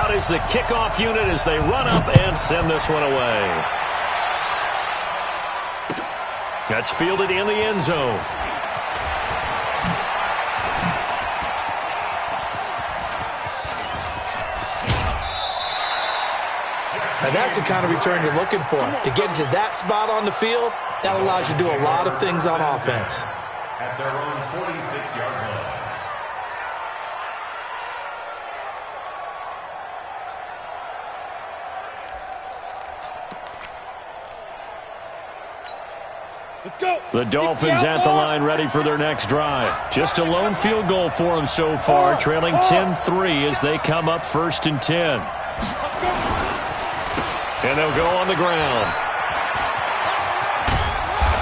Out is the kickoff unit as they run up and send this one away. That's fielded in the end zone. Now that's the kind of return you're looking for. To get into that spot on the field, that allows you to do a lot of things on offense. At their own 46-yard line. Let's go. The Dolphins at the line ready for their next drive. Just a lone field goal for them so far, trailing 10-3 as they come up 1st and 10. And they'll go on the ground.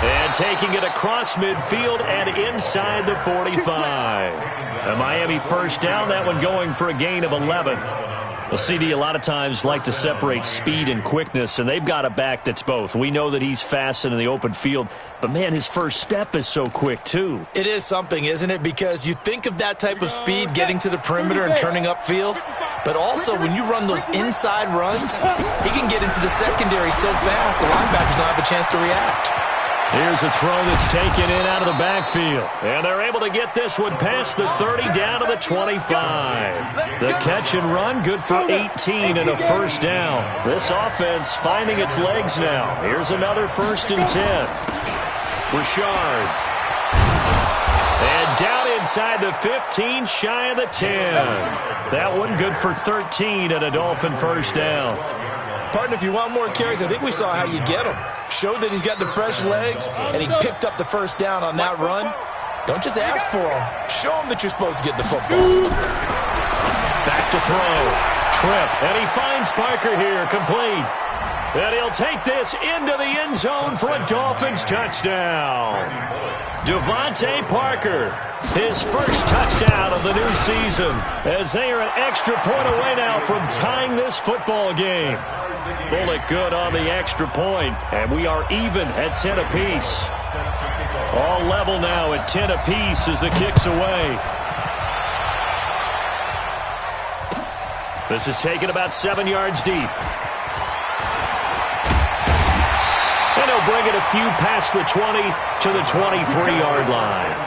And taking it across midfield and inside the 45. A Miami first down, that one going for a gain of 11. Well, CD, a lot of times like to separate speed and quickness, and they've got a back that's both. We know that he's fast in the open field, but, man, his first step is so quick, too. It is something, isn't it? Because you think of that type of speed getting to the perimeter and turning upfield, but also when you run those inside runs, he can get into the secondary so fast the linebackers don't have a chance to react. Here's a throw that's taken in out of the backfield. And they're able to get this one past the 30 down to the 25. The catch and run, good for 18 and a first down. This offense finding its legs now. Here's another 1st and 10. Richard. And down inside the 15, shy of the 10. That one good for 13 and a Dolphin first down. Partner, if you want more carries, I think we saw how you get him. Showed that he's got the fresh legs, and he picked up the first down on that run. Don't just ask for him. Show him that you're supposed to get the football. Back to throw. Trip, and he finds Parker here, complete. And he'll take this into the end zone for a Dolphins touchdown. Devontae Parker, his first touchdown of the new season, as they are an extra point away now from tying this football game. Bullock good on the extra point, and we are even at 10 apiece. All level now at 10 apiece as the kick's away. This is taken about 7 yards deep. And he'll bring it a few past the 20 to the 23-yard line.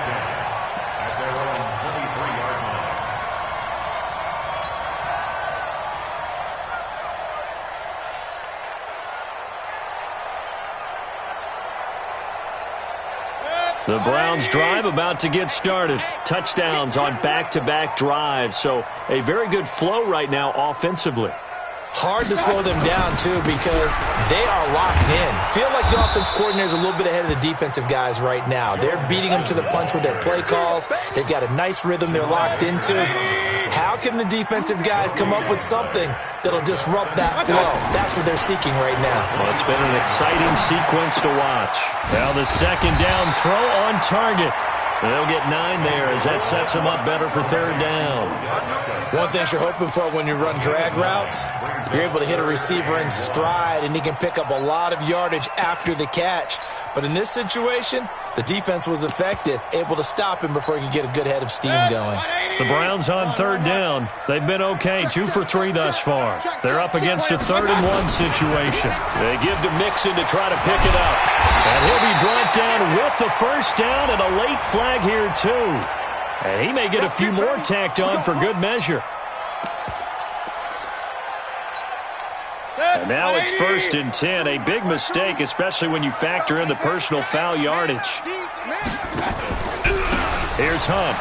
The Browns drive about to get started. Touchdowns on back-to-back drives. So a very good flow right now offensively. Hard to slow them down, too, because they are locked in. Feel like the offense coordinator is a little bit ahead of the defensive guys right now. They're beating them to the punch with their play calls. They've got a nice rhythm they're locked into. How can the defensive guys come up with something that'll disrupt that flow? That's what they're seeking right now. Well, it's been an exciting sequence to watch. Now the second down throw on target. They'll get 9 there as that sets them up better for third down. One thing you're hoping for when you run drag routes, you're able to hit a receiver in stride, and he can pick up a lot of yardage after the catch. But in this situation, the defense was effective, able to stop him before he could get a good head of steam going. The Browns on third down. They've been okay, 2 for 3 thus far. They're up against a 3rd-and-1 situation. They give to Mixon to try to pick it up. And he'll be brought down with the first down and a late flag here, too. And he may get a few more tacked on for good measure. And now it's 1st and 10. A big mistake, especially when you factor in the personal foul yardage. Here's Hunt.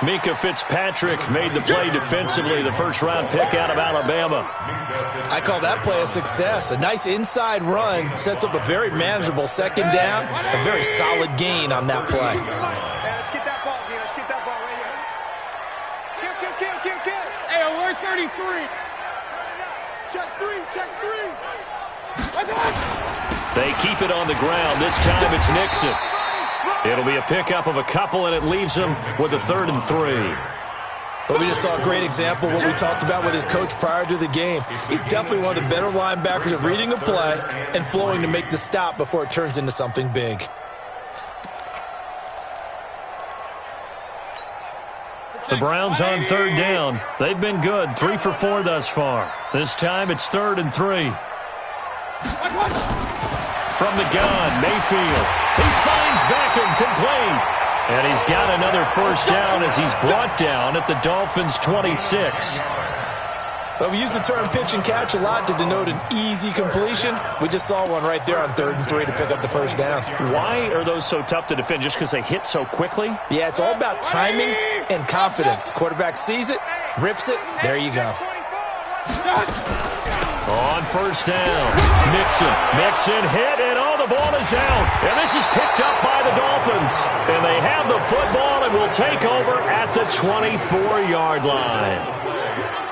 Mika Fitzpatrick made the play defensively, the first-round pick out of Alabama. I call that play a success. A nice inside run sets up a very manageable second down, a very solid gain on that play. Let's get that ball, D. Let's get that ball right here. Kill. Hey, where's 33? Check 3. They keep it on the ground. This time it's Nixon. It'll be a pickup of a couple, and it leaves him with a 3rd and 3. Well, we just saw a great example of what we talked about with his coach prior to the game. He's definitely one of the better linebackers at reading a play and flowing to make the stop before it turns into something big. The Browns on third down. They've been good, 3 for 4 thus far. This time it's 3rd and 3. From the gun, Mayfield. He finds Beckham, complete. And he's got another first down as he's brought down at the Dolphins' 26. Well, we use the term pitch and catch a lot to denote an easy completion. We just saw one right there on 3rd and 3 to pick up the first down. Why are those so tough to defend? Just because they hit so quickly? Yeah, it's all about timing and confidence. Quarterback sees it, rips it, there you go. On first down, Mixon hit, and the ball is out. And this is picked up by the Dolphins. And they have the football and will take over at the 24-yard line.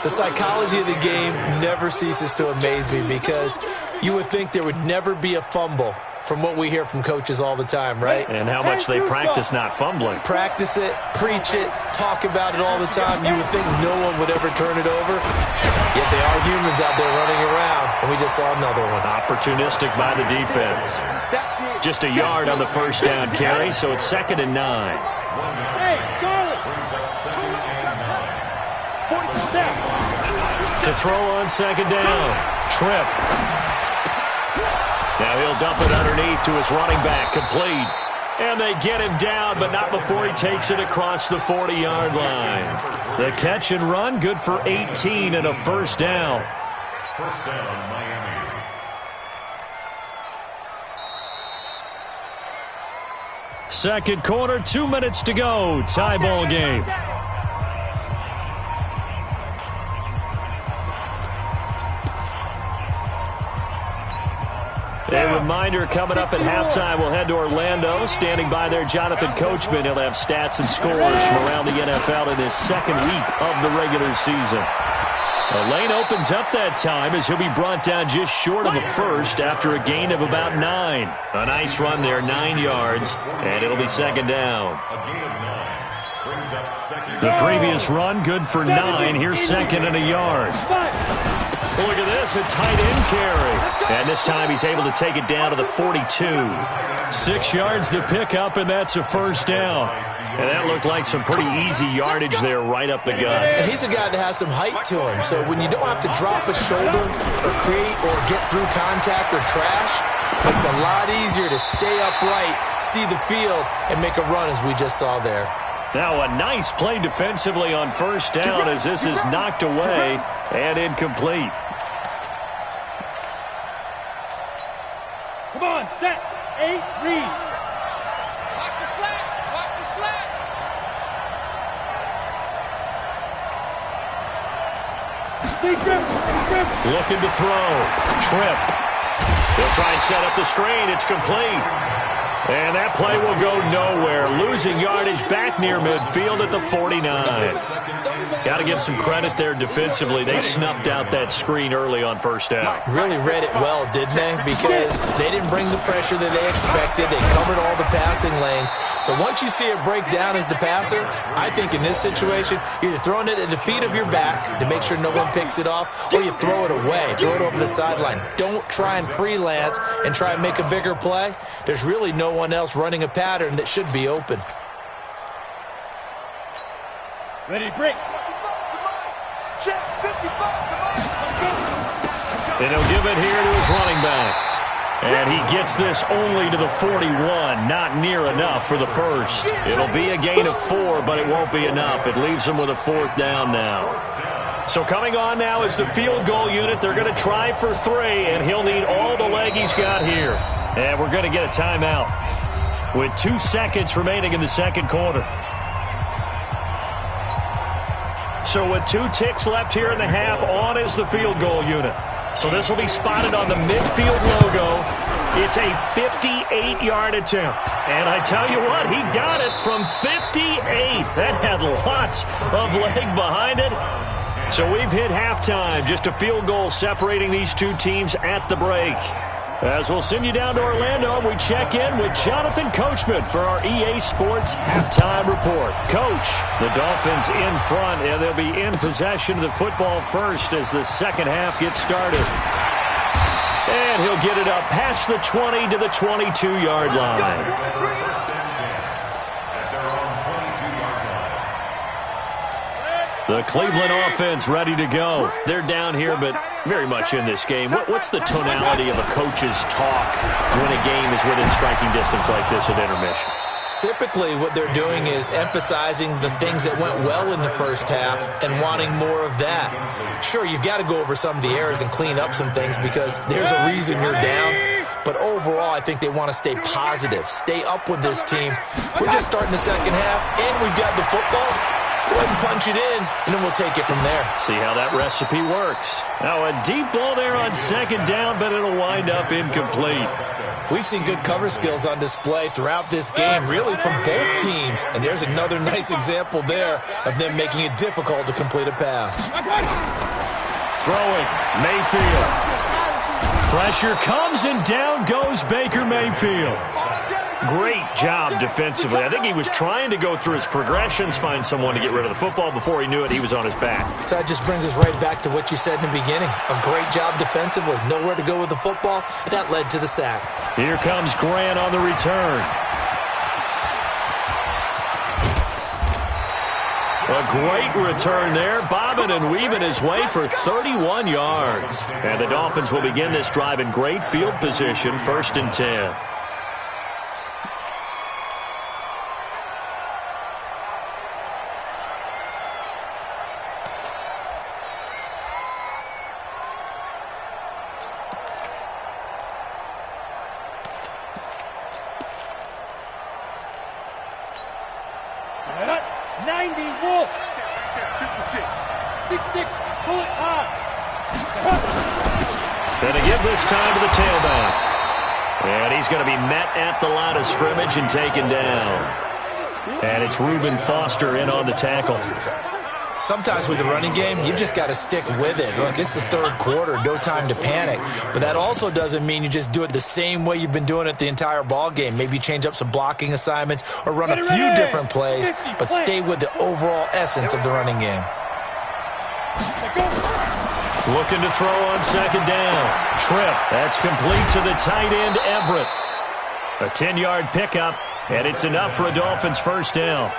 The psychology of the game never ceases to amaze me because you would think there would never be a fumble from what we hear from coaches all the time, right? And how much they practice not fumbling. Practice it, preach it, talk about it all the time. You would think no one would ever turn it over. Yet they are humans out there running around, and we just saw another one. Opportunistic by the defense. Just a yard on the first down carry, so it's 2nd and 9. Hey, Charlie. To throw on 2nd down, Tripp. Now he'll dump it underneath to his running back, complete. And they get him down, but not before he takes it across the 40-yard line. The catch and run, good for 18 and a first down. First down, Miami. Second quarter, 2 minutes to go. Tie ball game. A reminder coming up at halftime, we'll head to Orlando. Standing by there, Jonathan Coachman. He'll have stats and scores from around the NFL in his second week of the regular season. The lane opens up that time as he'll be brought down just short of a first after a gain of about 9. A nice run there, 9 yards, and it'll be 2nd down. A gain of 9 brings up 2nd. The previous run, good for 9. Here's 2nd and a yard. Look at this, a tight end carry. And this time he's able to take it down to the 42. 6 yards to pick up, and that's a first down. And that looked like some pretty easy yardage there right up the gut. And he's a guy that has some height to him. So when you don't have to drop a shoulder or create or get through contact or trash, it makes it a lot easier to stay upright, see the field, and make a run as we just saw there. Now a nice play defensively on first down as this is knocked away and incomplete. Come on, set, 8, read. Watch the slack, watch the slack. Looking to throw. Tripp. He'll try and set up the screen. It's complete. And that play will go nowhere. Losing yardage back near midfield at the 49. Got to give some credit there defensively. They snuffed out that screen early on first down. Really read it well, didn't they? Because they didn't bring the pressure that they expected. They covered all the passing lanes. So once you see it break down as the passer, I think in this situation, you're either throwing it at the feet of your back to make sure no one picks it off, or you throw it away, throw it over the sideline. Don't try and freelance and try and make a bigger play. There's really no one else running a pattern that should be open. Ready to break. And he'll give it here to his running back. And he gets this only to the 41. Not near enough for the first. It'll be a gain of 4, but it won't be enough. It leaves him with a 4th down now. So coming on now is the field goal unit. They're going to try for 3, and he'll need all the leg he's got here. And we're going to get a timeout with 2 seconds remaining in the second quarter. So with 2 ticks left here in the half, on is the field goal unit. So this will be spotted on the midfield logo. It's a 58-yard attempt. And I tell you what, he got it from 58. That had lots of leg behind it. So we've hit halftime. Just a field goal separating these two teams at the break. As we'll send you down to Orlando, we check in with Jonathan Coachman for our EA Sports Halftime Report. Coach, the Dolphins in front, and they'll be in possession of the football first as the second half gets started. And he'll get it up past the 20 to the 22-yard line. The Cleveland offense ready to go. They're down here, but very much in this game. What's the tonality of a coach's talk when a game is within striking distance like this at intermission? Typically, what they're doing is emphasizing the things that went well in the first half and wanting more of that. Sure, you've got to go over some of the errors and clean up some things because there's a reason you're down. But overall, I think they want to stay positive, stay up with this team. We're just starting the second half, and we've got the football. Let's go ahead and punch it in, and then we'll take it from there. See how that recipe works. Now, a deep ball there on second down, but it'll wind up incomplete. We've seen good cover skills on display throughout this game, really from both teams. And there's another nice example there of them making it difficult to complete a pass. Throwing, Mayfield. Pressure comes, and down goes Baker Mayfield. Great job defensively. I think he was trying to go through his progressions, find someone to get rid of the football. Before he knew it, he was on his back. So that just brings us right back to what you said in the beginning. A great job defensively. Nowhere to go with the football. That led to the sack. Here comes Grant on the return. A great return there, bobbing and weaving his way for 31 yards. And the Dolphins will begin this drive in great field position, 1st and 10. Gonna give this time to the tailback. And he's going to be met at the line of scrimmage and taken down. And it's Reuben Foster in on the tackle. Sometimes with the running game, you've just got to stick with it. Look, it's the third quarter, no time to panic. But that also doesn't mean you just do it the same way you've been doing it the entire ball game. Maybe change up some blocking assignments or run a few different plays, but stay with the overall essence of the running game. Looking to throw on second down. Trip. That's complete to the tight end, Everett. A 10-yard pickup, and it's enough for a Dolphins first down.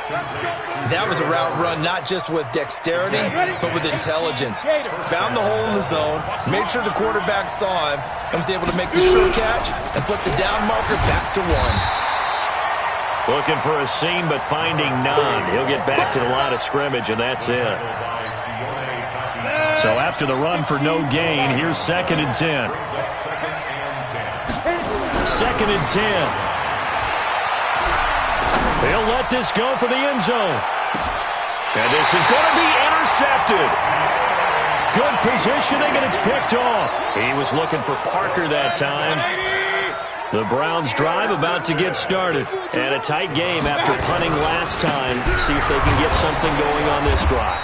That was a route run not just with dexterity, but with intelligence. Found the hole in the zone, made sure the quarterback saw him, and was able to make the sure catch and flip the down marker back to 1. Looking for a seam, but finding none. He'll get back to the line of scrimmage, and that's it. So after the run for no gain, here's 2nd and 10. 2nd and 10. They'll let this go for the end zone. And this is going to be intercepted. Good positioning, and it's picked off. He was looking for Parker that time. The Browns drive about to get started. And a tight game after punting last time. See if they can get something going on this drive.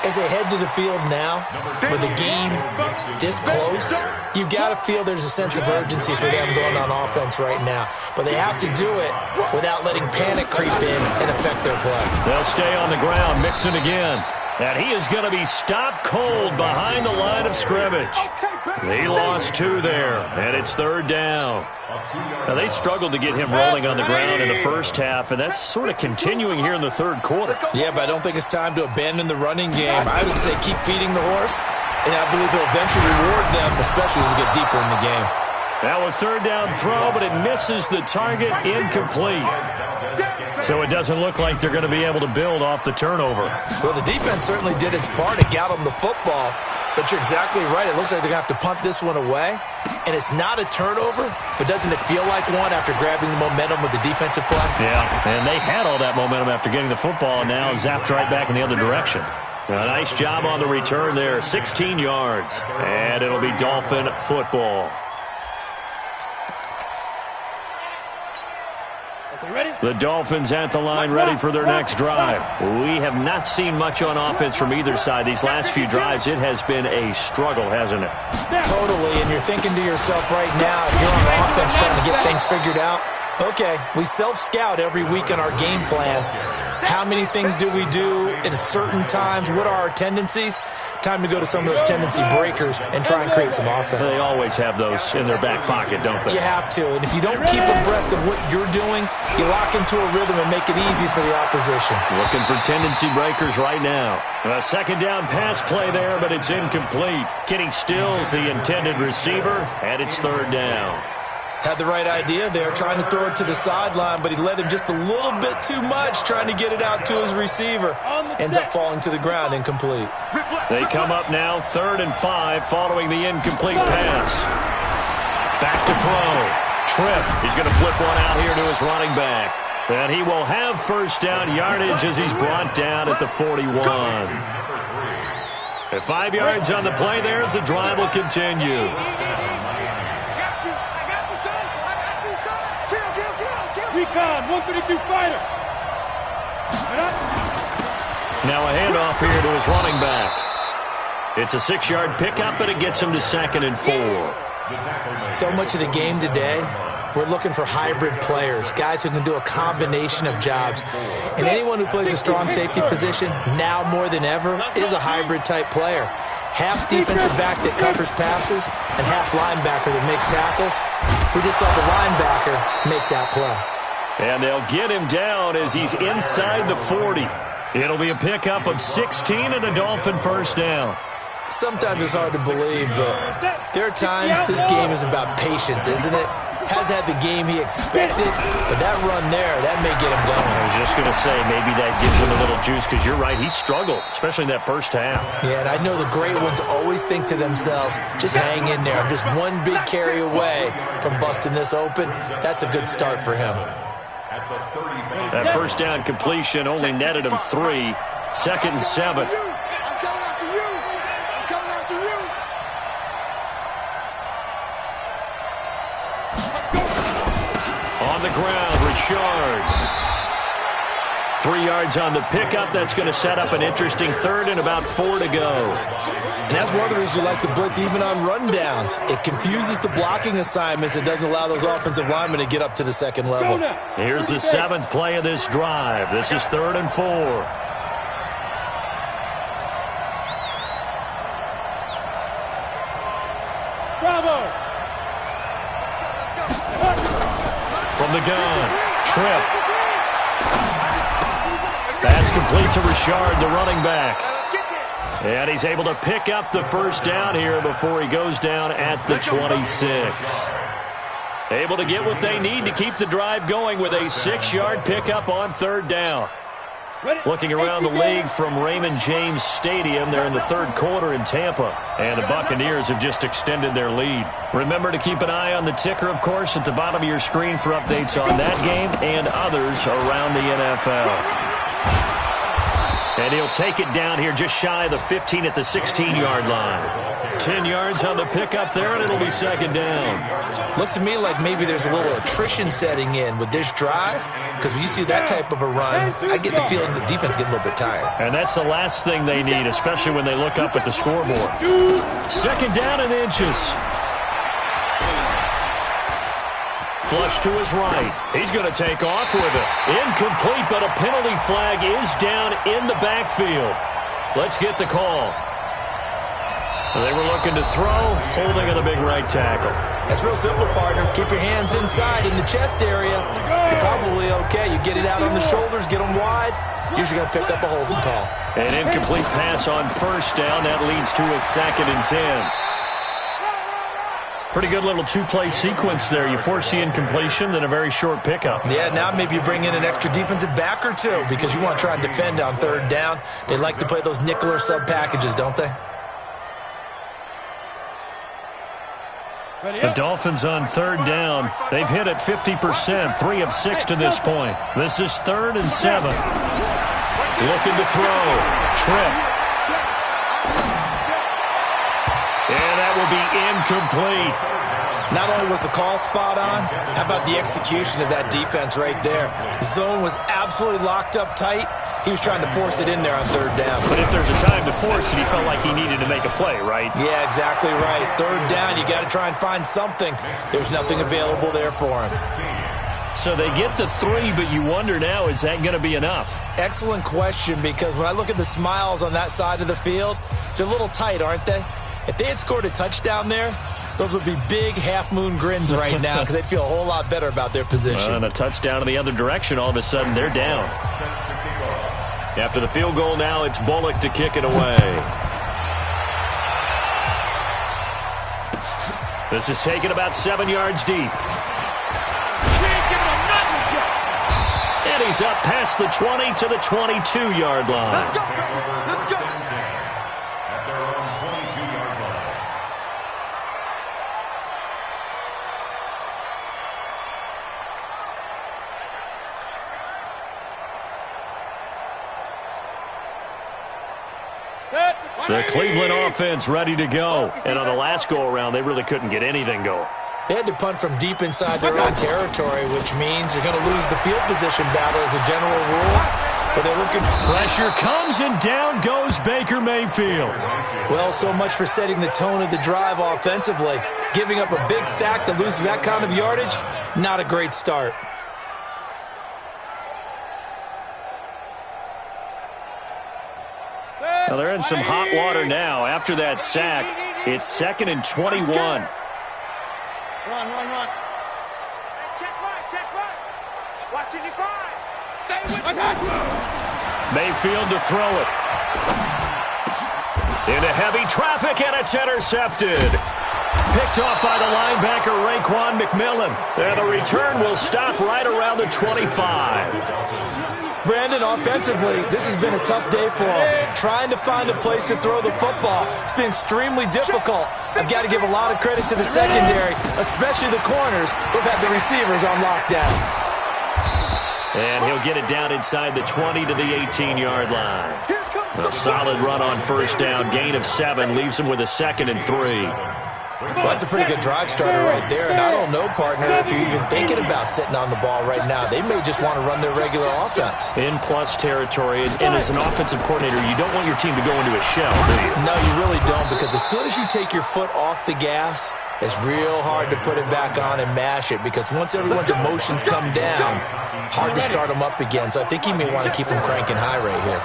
As they head to the field now, with the game this close, you've got to feel there's a sense of urgency for them going on offense right now. But they have to do it without letting panic creep in and affect their play. They'll stay on the ground, mixing again. And he is going to be stopped cold behind the line of scrimmage. He lost 2 there, and it's 3rd down. Now, they struggled to get him rolling on the ground in the first half, and that's sort of continuing here in the 3rd quarter. Yeah, but I don't think it's time to abandon the running game. I would say keep feeding the horse, and I believe he'll eventually reward them, especially as we get deeper in the game. Now a 3rd down throw, but it misses the target, incomplete. So it doesn't look like they're going to be able to build off the turnover. Well, the defense certainly did its part to get them the football. But you're exactly right. It looks like they're going to have to punt this one away. And it's not a turnover, but doesn't it feel like one after grabbing the momentum with the defensive play? Yeah, and they had all that momentum after getting the football and now zapped right back in the other direction. A nice job on the return there, 16 yards. And it'll be Dolphin football. The Dolphins at the line, ready for their next drive. We have not seen much on offense from either side. These last few drives, it has been a struggle, hasn't it? Totally, and you're thinking to yourself right now, if you're on offense trying to get things figured out, okay, we self-scout every week in our game plan. How many things do we do at certain times? What are our tendencies? Time to go to some of those tendency breakers and try and create some offense. They always have those in their back pocket, don't they? You have to. And if you don't keep abreast of what you're doing, you lock into a rhythm and make it easy for the opposition. Looking for tendency breakers right now. A second down pass play there, but it's incomplete. Kenny Stills, the intended receiver, and it's third down. Had the right idea there, trying to throw it to the sideline, but he led him just a little bit too much, trying to get it out to his receiver. Ends up falling to the ground, incomplete. They come up now, 3rd and 5, following the incomplete pass. Back to throw. Tripp, he's going to flip one out here to his running back. And he will have first down yardage as he's brought down at the 41. At 5 yards on the play there as the drive will continue. Recon, 132 fighter. Now a handoff here to his running back. It's a 6-yard pickup, but it gets him to 2nd and 4. So much of the game today, we're looking for hybrid players, guys who can do a combination of jobs. And anyone who plays a strong safety position, now more than ever, is a hybrid-type player. Half defensive back that covers passes and half linebacker that makes tackles. We just saw the linebacker make that play. And they'll get him down as he's inside the 40. It'll be a pickup of 16 and a Dolphin first down. Sometimes it's hard to believe, but there are times this game is about patience, isn't it? Has had the game he expected, but that run there, that may get him going. I was just going to say, maybe that gives him a little juice, because you're right, he struggled, especially in that first half. Yeah, and I know the great ones always think to themselves, just hang in there. I'm just one big carry away from busting this open. That's a good start for him. That first down completion only netted him 3. 2nd and 7. On the ground, Richard. 3 yards on the pickup. That's going to set up an interesting 3rd and about 4 to go. And that's one of the reasons you like to blitz even on rundowns. It confuses the blocking assignments. It doesn't allow those offensive linemen to get up to the second level. Here's the 7th play of this drive. This is 3rd and 4. Bravo. From the gun, Tripp. That's complete to Richard, the running back. And he's able to pick up the first down here before he goes down at the 26. Able to get what they need to keep the drive going with a 6-yard pickup on 3rd down. Looking around the league from Raymond James Stadium, they're in the 3rd quarter in Tampa, and the Buccaneers have just extended their lead. Remember to keep an eye on the ticker, of course, at the bottom of your screen for updates on that game and others around the NFL. And he'll take it down here just shy of the 15 at the 16-yard line. 10 yards on the pickup there, and it'll be 2nd down. Looks to me like maybe there's a little attrition setting in with this drive, because when you see that type of a run, I get the feeling the defense getting a little bit tired. And that's the last thing they need, especially when they look up at the scoreboard. 2nd down and inches. Flush to his right. He's going to take off with it. Incomplete, but a penalty flag is down in the backfield. Let's get the call. They were looking to throw, holding of the big right tackle. That's real simple, partner. Keep your hands inside in the chest area. You're probably okay. You get it out on the shoulders, get them wide. Usually going to pick up a holding call. An incomplete pass on first down. That leads to a 2nd and 10. Pretty good little 2-play sequence there. You force the incompletion, then a very short pickup. Yeah, now maybe you bring in an extra defensive back or two because you want to try and defend on 3rd down. They like to play those nickel or sub packages, don't they? The Dolphins on 3rd down. They've hit it 50%, 3 of 6 to this point. This is 3rd and 7. Looking to throw. Tripp. And that will be incomplete. Not only was the call spot on, how about the execution of that defense right there? The zone was absolutely locked up tight. He was trying to force it in there on 3rd down. But if there's a time to force it, he felt like he needed to make a play, right? Yeah, exactly right. 3rd down, you got to try and find something. There's nothing available there for him. So they get the 3, but you wonder now, is that going to be enough? Excellent question, because when I look at the smiles on that side of the field, they're a little tight, aren't they? If they had scored a touchdown there, those would be big half-moon grins right now because they'd feel a whole lot better about their position. And a touchdown in the other direction, all of a sudden they're down. After the field goal now, it's Bulldoggg to kick it away. This is taken about 7 yards deep. And he's up past the 20 to the 22-yard line. Let's go. At their own 22-yard line. The Cleveland offense ready to go. And on the last go-around, they really couldn't get anything going. They had to punt from deep inside their own territory, which means you're going to lose the field position battle as a general rule. But they're looking. Pressure comes, and down goes Baker Mayfield. Well, so much for setting the tone of the drive offensively. Giving up a big sack that loses that kind of yardage, not a great start. Well, they're in some hot water now. After that sack, it's 2nd and 21. Run. Check right. Watching your guard. Stay with me. Mayfield to throw it. Into heavy traffic, and it's intercepted. Picked off by the linebacker, Raekwon McMillan. And the return will stop right around the 25. Brandon, offensively, this has been a tough day for him. Trying to find a place to throw the football. It's been extremely difficult. I've got to give a lot of credit to the secondary, especially the corners who've had the receivers on lockdown. And he'll get it down inside the 20 to the 18-yard line. A solid run on first down. Gain of 7 leaves him with a 2nd and 3. Well, that's a pretty good drive starter right there. And I don't know, partner, if you're even thinking about sitting on the ball right now. They may just want to run their regular offense. In plus territory, and as an offensive coordinator, you don't want your team to go into a shell, do you? No, you really don't, because as soon as you take your foot off the gas, it's real hard to put it back on and mash it, because once everyone's emotions come down, hard to start them up again. So I think he may want to keep them cranking high right here.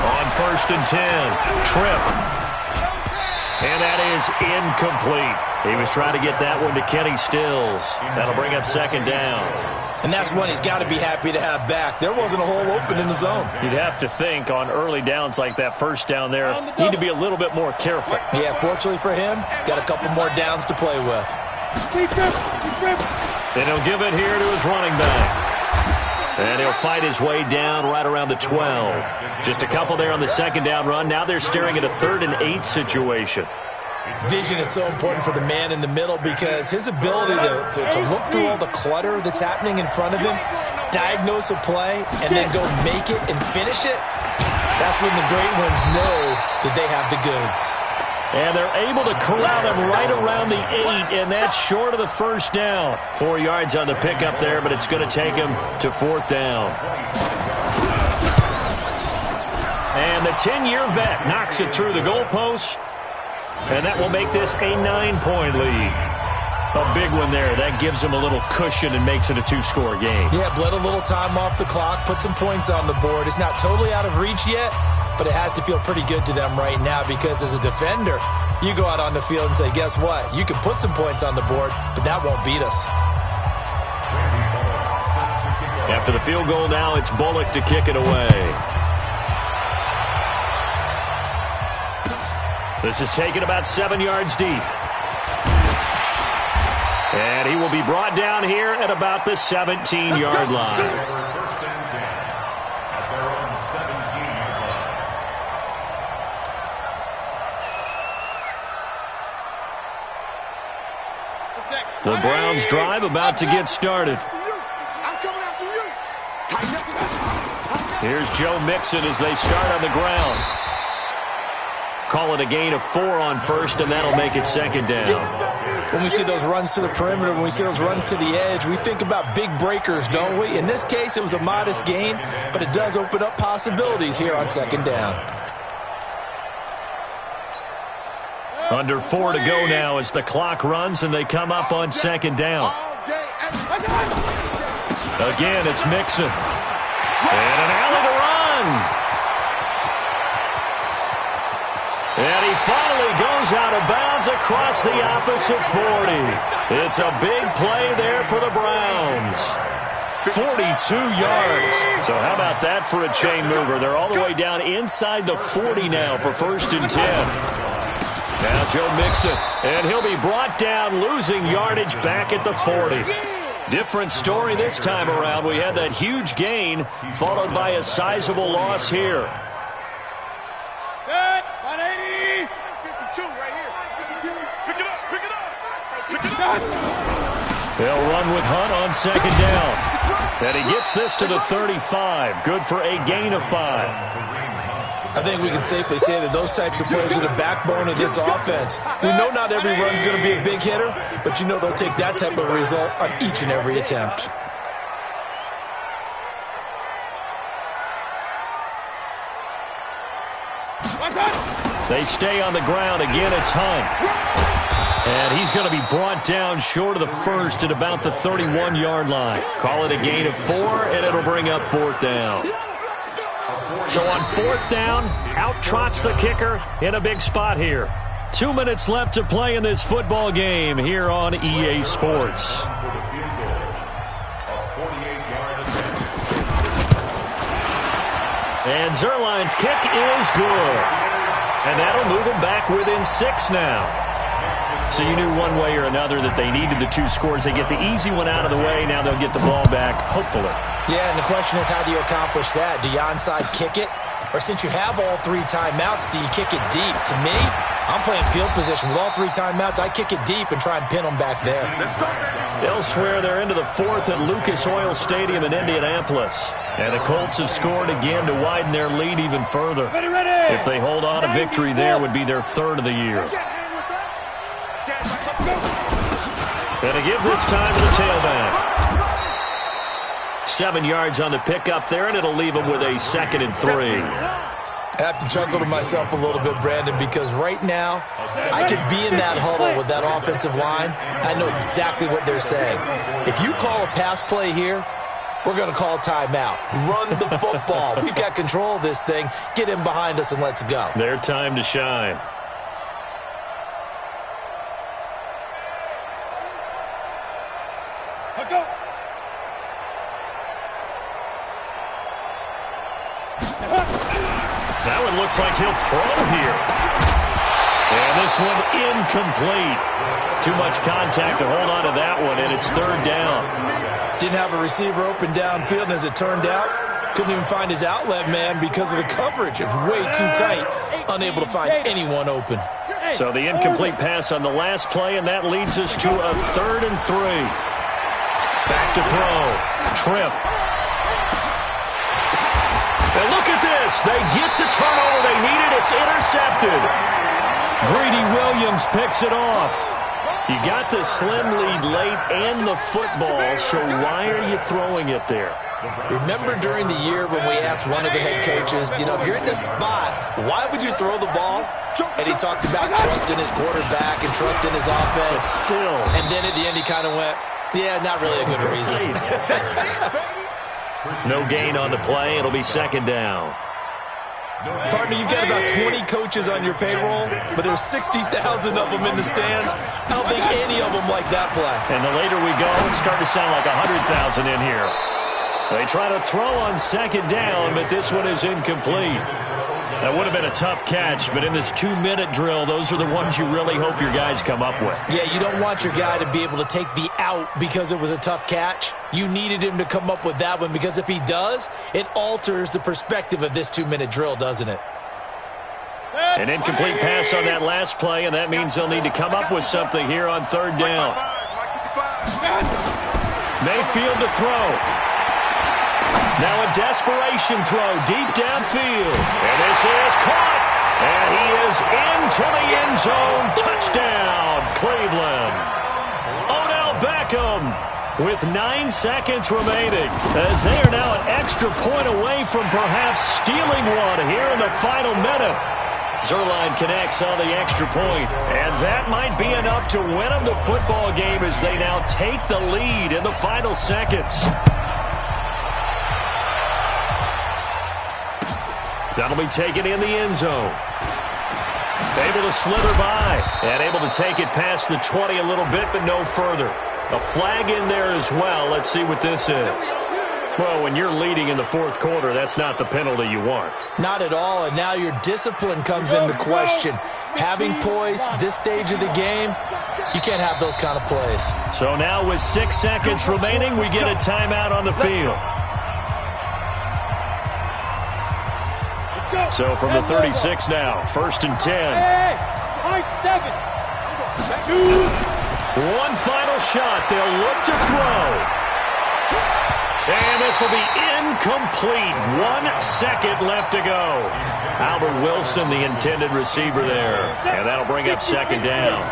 On 1st and 10, Tripp. And that is incomplete. He was trying to get that one to Kenny Stills. That'll bring up 2nd down. And that's one he's got to be happy to have back. There wasn't a hole open in the zone. You'd have to think on early downs like that first down there, need to be a little bit more careful. Yeah, fortunately for him, got a couple more downs to play with. And he'll give it here to his running back. And he'll fight his way down right around the 12. Just a couple there on the 2nd down run. Now they're staring at a 3rd and 8 situation. Vision is so important for the man in the middle, because his ability to look through all the clutter that's happening in front of him, diagnose a play, and then go make it and finish it, that's when the great ones know that they have the goods. And they're able to corral him right around the 8, and that's short of the first down. 4 yards on the pickup there, but it's going to take him to 4th down. And the 10-year vet knocks it through the goalpost, and that will make this a 9-point lead. A big one there. That gives him a little cushion and makes it a 2-score game. Yeah, bled a little time off the clock, put some points on the board. It's not totally out of reach yet, but it has to feel pretty good to them right now, because as a defender, you go out on the field and say, guess what? You can put some points on the board, but that won't beat us. After the field goal now, it's Bulldoggg to kick it away. This is taken about 7 yards deep. And he will be brought down here at about the 17-yard line. The Browns drive about to get started. Here's Joe Mixon as they start on the ground. Call it a gain of 4 on first, and that'll make it 2nd down. When we see those runs to the perimeter, when we see those runs to the edge, we think about big breakers, don't we? In this case, it was a modest gain, but it does open up possibilities here on 2nd down. Under 4 to go now as the clock runs and they come up on second down. Again, it's Mixon. And an alley to run. And he finally goes out of bounds across the opposite 40. It's a big play there for the Browns. 42 yards. So how about that for a chain mover? They're all the way down inside the 40 now for 1st and 10. Now Joe Mixon, and he'll be brought down, losing yardage back at the 40. Different story this time around. We had that huge gain, followed by a sizable loss here. Good. 180. 52 right here. Pick it up. Pick it up. Pick it up. They'll run with Hunt on second down. And he gets this to the 35. Good for a gain of 5. I think we can safely say that those types of players are the backbone of this offense. We know not every run's going to be a big hitter, but you know they'll take that type of result on each and every attempt. They stay on the ground. Again, it's Hunt. And he's going to be brought down short of the first at about the 31-yard line. Call it a gain of 4, and it'll bring up 4th down. So on 4th down, out trots the kicker in a big spot here. 2 minutes left to play in this football game here on EA Sports. And Zerline's kick is good. And that'll move them back within 6 now. So you knew one way or another that they needed the 2 scores. They get the easy one out of the way. Now they'll get the ball back, hopefully. Yeah, and the question is, how do you accomplish that? Do you onside kick it? Or since you have all 3 timeouts, do you kick it deep? To me, I'm playing field position. With all 3 timeouts, I kick it deep and try and pin them back there. Elsewhere, they're into the 4th at Lucas Oil Stadium in Indianapolis. And the Colts have scored again to widen their lead even further. If they hold on, a victory there would be their 3rd of the year. And to give this time to the tailback. 7 yards on the pickup there, and it'll leave them with a 2nd and 3. I have to chuckle to myself a little bit, Brandon, because right now I could be in that huddle with that offensive line. I know exactly what they're saying. If you call a pass play here, we're going to call a timeout. Run the football. We've got control of this thing. Get in behind us and let's go. Their time to shine. That one looks like he'll throw here. And this one incomplete. Too much contact to hold on to that one, and it's 3rd down. Didn't have a receiver open downfield, and as it turned out, couldn't even find his outlet man because of the coverage. It was way too tight, unable to find anyone open. So the incomplete pass on the last play, and that leads us to a 3rd and 3. Back to throw. Tripp. And look at this. They get the turnover they needed. It's intercepted. Greedy Williams picks it off. You got the slim lead late and the football, so why are you throwing it there? Remember during the year when we asked one of the head coaches, you know, if you're in this spot, why would you throw the ball? And he talked about trust in his quarterback and trust in his offense. But still. And then at the end he kind of went, yeah, not really a good reason. No gain on the play. It'll be 2nd down. Partner, you've got about 20 coaches on your payroll, but there's 60,000 of them in the stands. I don't think any of them like that play. And the later we go, it's starting to sound like 100,000 in here. They try to throw on 2nd down, but this one is incomplete. That would have been a tough catch, but in this 2-minute drill, those are the ones you really hope your guys come up with. Yeah, you don't want your guy to be able to take the out because it was a tough catch. You needed him to come up with that one because if he does, it alters the perspective of this 2-minute drill, doesn't it? An incomplete pass on that last play, and that means they'll need to come up with something here on 3rd down. Mayfield to throw. Now a desperation throw deep downfield. And this is caught. And he is into the end zone. Touchdown, Cleveland. Odell Beckham with 9 seconds remaining. As they are now an extra point away from perhaps stealing one here in the final minute. Zerline connects on the extra point, and that might be enough to win them the football game as they now take the lead in the final seconds. That'll be taken in the end zone. Able to slither by and able to take it past the 20 a little bit, but no further. A flag in there as well. Let's see what this is. Well, when you're leading in the fourth quarter, that's not the penalty you want. Not at all, and now your discipline comes into question. Having poise this stage of the game, you can't have those kind of plays. So now with 6 seconds remaining, we get a timeout on the field. So from the 36 now, 1st and 10. One final shot. They'll look to throw. And this will be incomplete. 1 second left to go. Albert Wilson, the intended receiver there. And that'll bring up 2nd down.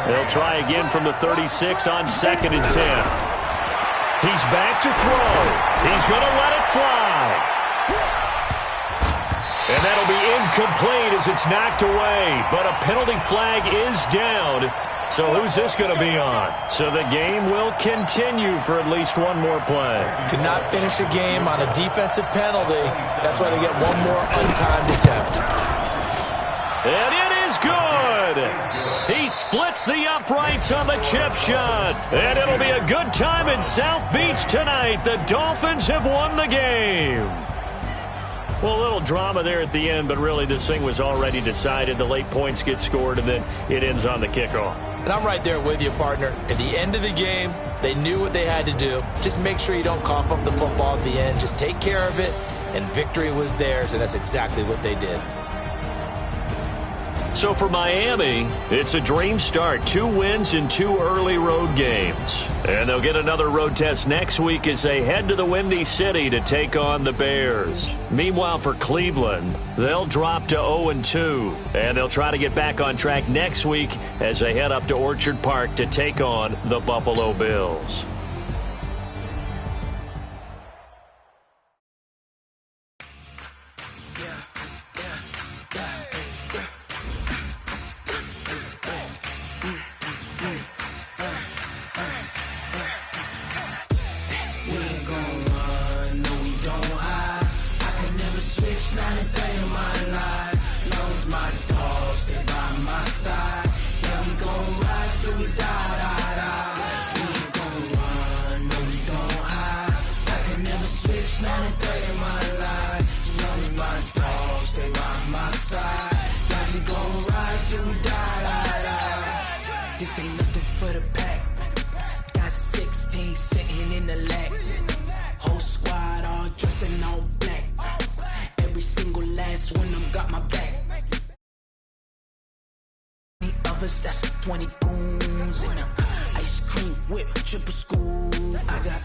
They'll try again from the 36 on 2nd and 10. He's back to throw. He's going to let it fly. And that'll be incomplete as it's knocked away. But a penalty flag is down. So who's this going to be on? So the game will continue for at least one more play. To not finish a game on a defensive penalty, that's why they get one more untimed attempt. And it is good. He splits the uprights on the chip shot. And it'll be a good time in South Beach tonight. The Dolphins have won the game. Well, a little drama there at the end, but really this thing was already decided. The late points get scored, and then it ends on the kickoff. And I'm right there with you, partner. At the end of the game, they knew what they had to do. Just make sure you don't cough up the football at the end. Just take care of it, and victory was theirs, and that's exactly what they did. So for Miami, it's a dream start. 2 wins in 2 early road games. And they'll get another road test next week as they head to the Windy City to take on the Bears. Meanwhile, for Cleveland, they'll drop to 0-2. And they'll try to get back on track next week as they head up to Orchard Park to take on the Buffalo Bills. This ain't nothing for the pack. Got 16 sitting in the lag. Whole squad all dressing all black. Every single last one of them got my back. Of us, that's 20 goons in them. Ice cream whip, triple school. I got